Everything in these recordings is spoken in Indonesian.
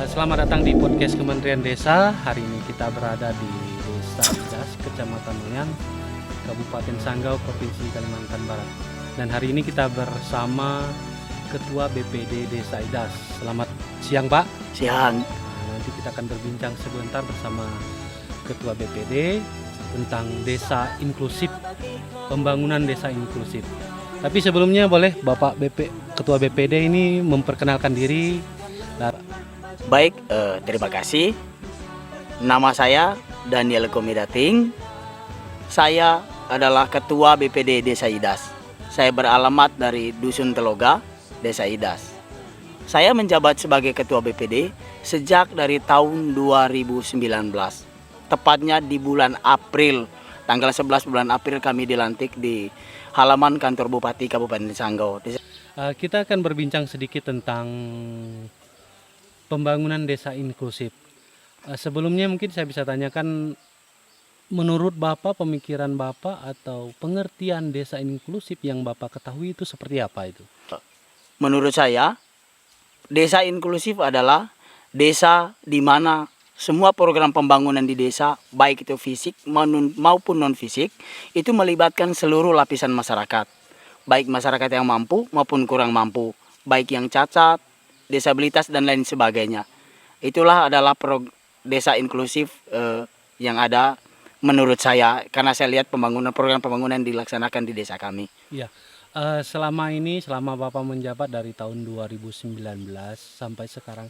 Selamat datang di podcast Kementerian Desa. Hari ini kita berada di Desa Idas, Kecamatan Noyan, Kabupaten Sanggau, Provinsi Kalimantan Barat. Dan hari ini kita bersama Ketua BPD Desa Idas. Selamat siang, Pak. Siang. Nanti kita akan berbincang sebentar bersama Ketua BPD tentang desa inklusif, pembangunan desa inklusif. Tapi sebelumnya boleh Bapak Ketua BPD ini memperkenalkan diri. Baik, terima kasih. Nama saya Daniel Komidating. Saya adalah Ketua BPD Desa Idas. Saya beralamat dari Dusun Teloga, Desa Idas. Saya menjabat sebagai Ketua BPD sejak dari tahun 2019. Tepatnya di bulan April, tanggal 11 bulan April kami dilantik di halaman kantor Bupati Kabupaten Sanggau. Kita akan berbincang sedikit tentang pembangunan desa inklusif. Sebelumnya mungkin saya bisa tanyakan, menurut Bapak, pemikiran Bapak atau pengertian desa inklusif yang Bapak ketahui itu seperti apa itu? Menurut saya, desa inklusif adalah desa di mana semua program pembangunan di desa, baik itu fisik maupun non-fisik, itu melibatkan seluruh lapisan masyarakat. Baik masyarakat yang mampu maupun kurang mampu, baik yang cacat, disabilitas, dan lain sebagainya. Itulah adalah desa inklusif yang ada menurut saya, karena saya lihat program pembangunan dilaksanakan di desa kami. Ya, selama Bapak menjabat dari tahun 2019 sampai sekarang,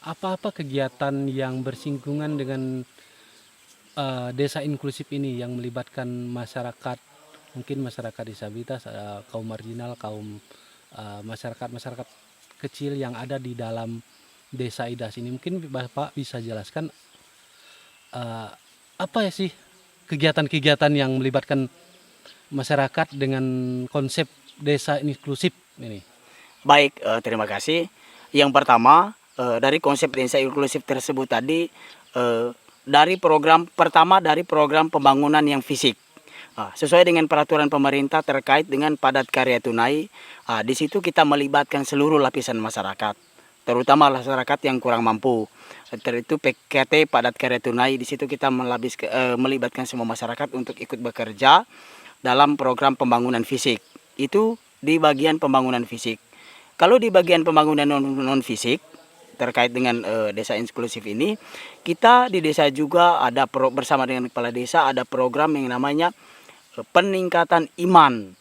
apa-apa kegiatan yang bersinggungan dengan desa inklusif ini yang melibatkan masyarakat, mungkin masyarakat disabilitas, kaum marginal, masyarakat kecil yang ada di dalam Desa Idas ini, mungkin Bapak bisa jelaskan apa ya sih kegiatan-kegiatan yang melibatkan masyarakat dengan konsep desa inklusif ini? Baik, terima kasih. Yang pertama, dari konsep desa inklusif tersebut tadi, dari program pembangunan yang fisik. Sesuai dengan peraturan pemerintah terkait dengan padat karya tunai, di situ kita melibatkan seluruh lapisan masyarakat, terutama masyarakat yang kurang mampu. Itu PKT padat karya tunai, di situ kita melibatkan semua masyarakat untuk ikut bekerja dalam program pembangunan fisik. Itu di bagian pembangunan fisik. Kalau di bagian pembangunan non fisik terkait dengan desa inklusif ini, kita di desa juga ada bersama dengan kepala desa ada program yang namanya peningkatan iman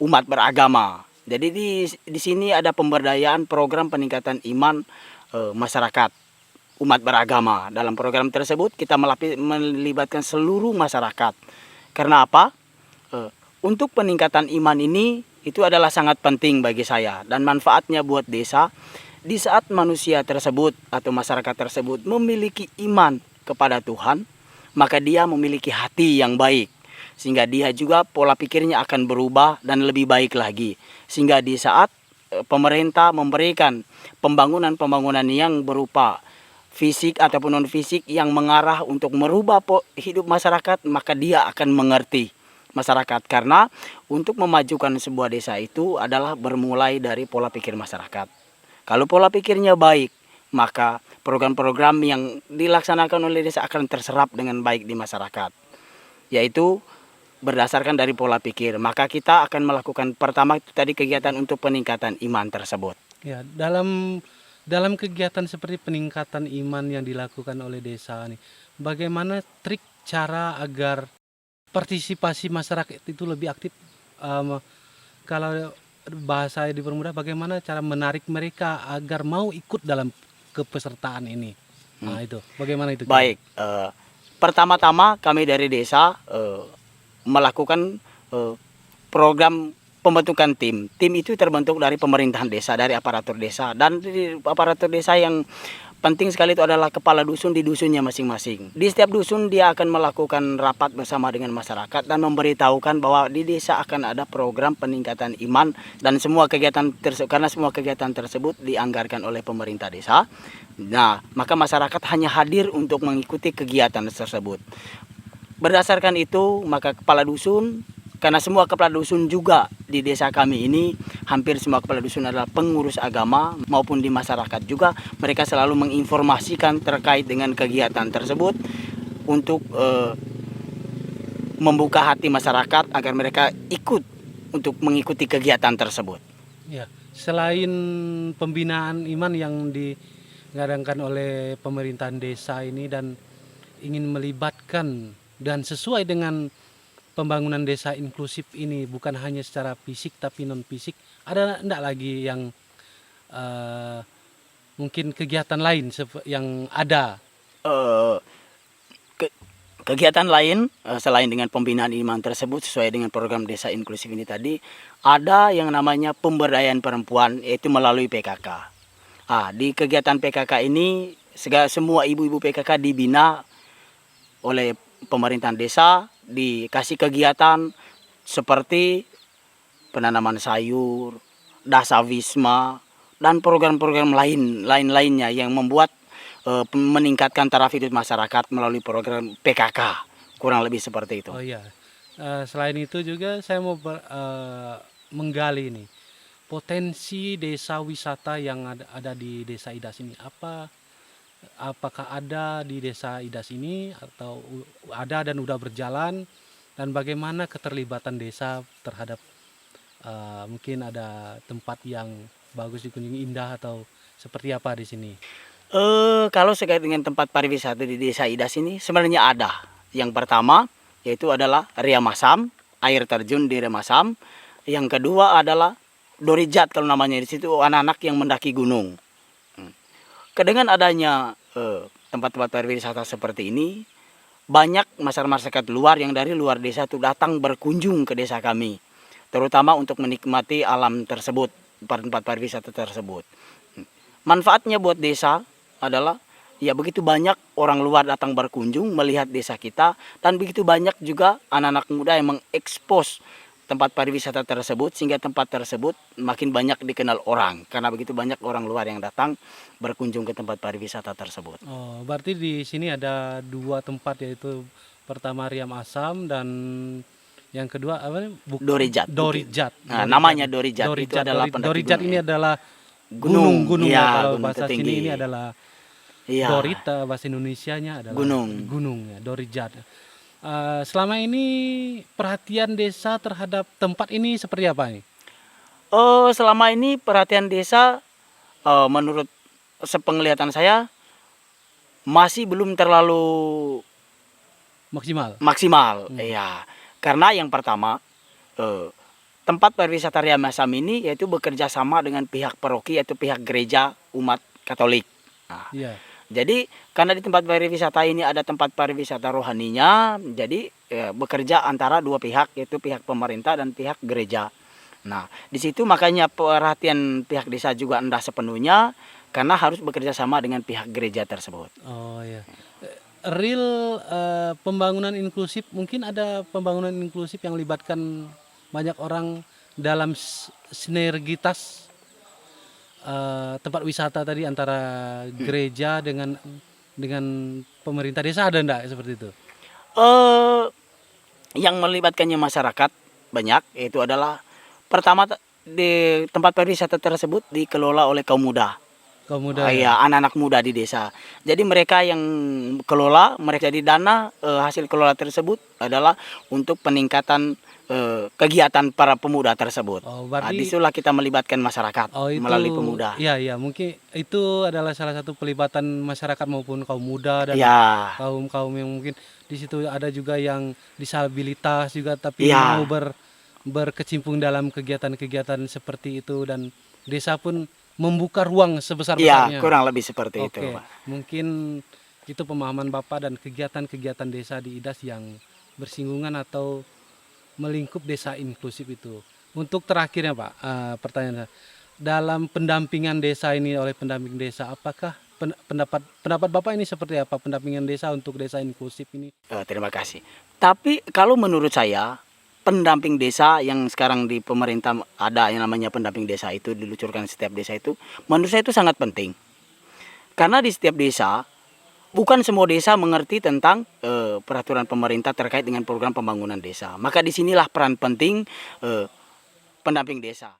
umat beragama. Jadi di sini ada pemberdayaan program peningkatan iman masyarakat umat beragama. Dalam program tersebut kita melibatkan seluruh masyarakat. Karena apa? Untuk peningkatan iman ini itu adalah sangat penting bagi saya dan manfaatnya buat desa. Di saat manusia tersebut atau masyarakat tersebut memiliki iman kepada Tuhan, maka dia memiliki hati yang baik. Sehingga dia juga pola pikirnya akan berubah dan lebih baik lagi. Sehingga di saat pemerintah memberikan pembangunan yang berupa fisik ataupun non-fisik yang mengarah untuk merubah hidup masyarakat, maka dia akan mengerti masyarakat. Karena untuk memajukan sebuah desa itu adalah bermulai dari pola pikir masyarakat. Kalau pola pikirnya baik, maka program-program yang dilaksanakan oleh desa akan terserap dengan baik di masyarakat. Yaitu berdasarkan dari pola pikir, maka kita akan melakukan pertama itu tadi kegiatan untuk peningkatan iman tersebut. Ya, dalam kegiatan seperti peningkatan iman yang dilakukan oleh desa ini, bagaimana trik cara agar partisipasi masyarakat itu lebih aktif? Kalau bahasa dipermudah, bagaimana cara menarik mereka agar mau ikut dalam kepesertaan ini? Nah, itu bagaimana itu? Baik, pertama-tama kami dari desa melakukan program pembentukan tim. Tim itu terbentuk dari pemerintahan desa, dari aparatur desa. Dan di aparatur desa yang penting sekali itu adalah kepala dusun di dusunnya masing-masing. Di setiap dusun dia akan melakukan rapat bersama dengan masyarakat dan memberitahukan bahwa di desa akan ada program peningkatan iman dan semua kegiatan karena semua kegiatan tersebut dianggarkan oleh pemerintah desa. Nah, maka masyarakat hanya hadir untuk mengikuti kegiatan tersebut. Berdasarkan itu, maka kepala dusun karena semua kepala dusun juga di desa kami ini, hampir semua kepala dusun adalah pengurus agama maupun di masyarakat juga, mereka selalu menginformasikan terkait dengan kegiatan tersebut untuk membuka hati masyarakat agar mereka ikut untuk mengikuti kegiatan tersebut. Ya, selain pembinaan iman yang digadangkan oleh pemerintahan desa ini dan ingin melibatkan dan sesuai dengan pembangunan desa inklusif ini bukan hanya secara fisik tapi non fisik, ada enggak lagi yang mungkin kegiatan lain yang ada? Eh, Kegiatan lain selain dengan pembinaan iman tersebut sesuai dengan program desa inklusif ini tadi, ada yang namanya pemberdayaan perempuan, yaitu melalui PKK. Di kegiatan PKK ini semua ibu-ibu PKK dibina oleh pemerintahan desa, dikasih kegiatan seperti penanaman sayur, dasawisma, dan program-program lainnya yang membuat meningkatkan taraf hidup masyarakat melalui program PKK, kurang lebih seperti itu. Oh iya, selain itu juga saya mau menggali nih potensi desa wisata yang ada di desa Idas ini. Apakah ada di desa Idas ini atau ada dan udah berjalan, dan bagaimana keterlibatan desa terhadap mungkin ada tempat yang bagus dikunjungi, indah atau seperti apa di sini? Kalau terkait dengan tempat pariwisata di desa Idas ini sebenarnya ada. Yang pertama yaitu adalah Ria Masam, air terjun di Ria Masam. Yang kedua adalah Dorijat kalau namanya, di situ anak-anak yang mendaki gunung. Dengan adanya tempat-tempat pariwisata seperti ini, banyak masyarakat luar yang dari luar desa itu datang berkunjung ke desa kami, terutama untuk menikmati alam tersebut, tempat pariwisata tersebut. Manfaatnya buat desa adalah ya begitu banyak orang luar datang berkunjung melihat desa kita, dan begitu banyak juga anak-anak muda yang mengekspos tempat pariwisata tersebut sehingga tempat tersebut makin banyak dikenal orang karena begitu banyak orang luar yang datang berkunjung ke tempat pariwisata tersebut. Oh, berarti di sini ada dua tempat, yaitu pertama Riam Asam dan yang kedua apa? Dorijat. Dorijat. Nah, namanya Dorijat itu adalah pendaki Dorijat gunung. ini adalah Gunung. gunung Ya, ya, kalau gunung bahasa tertinggi. sini ini adalah Iya. Dorit, bahasa Indonesianya adalah Gunung. ya, Dorijat. Selama ini perhatian desa terhadap tempat ini seperti apa nih? Selama ini perhatian desa menurut sepenglihatan saya masih belum terlalu Maksimal. Iya. Karena yang pertama tempat pariwisata Ria Masam ini yaitu bekerja sama dengan pihak paroki, yaitu pihak gereja umat Katolik. Nah, Iya. jadi karena di tempat pariwisata ini ada tempat pariwisata rohaninya, jadi bekerja antara dua pihak, yaitu pihak pemerintah dan pihak gereja. Nah, di situ makanya perhatian pihak desa juga enggak sepenuhnya karena harus bekerja sama dengan pihak gereja tersebut. Oh ya. Real pembangunan inklusif, mungkin ada pembangunan inklusif yang libatkan banyak orang dalam sinergitas tempat wisata tadi antara gereja dengan pemerintah desa, ada enggak seperti itu? Yang melibatkannya masyarakat banyak, yaitu adalah pertama di tempat pariwisata tersebut dikelola oleh kaum muda. Kaum muda. Ya, anak-anak muda di desa. Jadi mereka yang kelola, mereka jadi dana hasil kelola tersebut adalah untuk peningkatan kegiatan para pemuda tersebut. Oh, Nah, berarti disitulah kita melibatkan masyarakat itu melalui pemuda. Iya, mungkin itu adalah salah satu pelibatan masyarakat maupun kaum muda dan Ya, kaum yang mungkin di situ ada juga yang disabilitas juga, tapi Ya. mau berkecimpung dalam kegiatan-kegiatan seperti itu, dan desa pun membuka ruang ya sebesar-besarnya. kurang lebih seperti itu, Oke, Pak. mungkin itu pemahaman Bapak dan kegiatan-kegiatan desa di Idas yang bersinggungan atau melingkup desa inklusif itu. Untuk terakhirnya Pak, pertanyaan saya, dalam pendampingan desa ini oleh pendamping desa, apakah pendapat Bapak ini seperti apa, pendampingan desa untuk desa inklusif ini? Terima kasih. Tapi kalau menurut saya pendamping desa yang sekarang di pemerintah ada yang namanya pendamping desa itu diluncurkan setiap desa itu, menurut saya itu sangat penting. Karena di setiap desa bukan semua desa mengerti tentang peraturan pemerintah terkait dengan program pembangunan desa. Maka disinilah peran penting pendamping desa.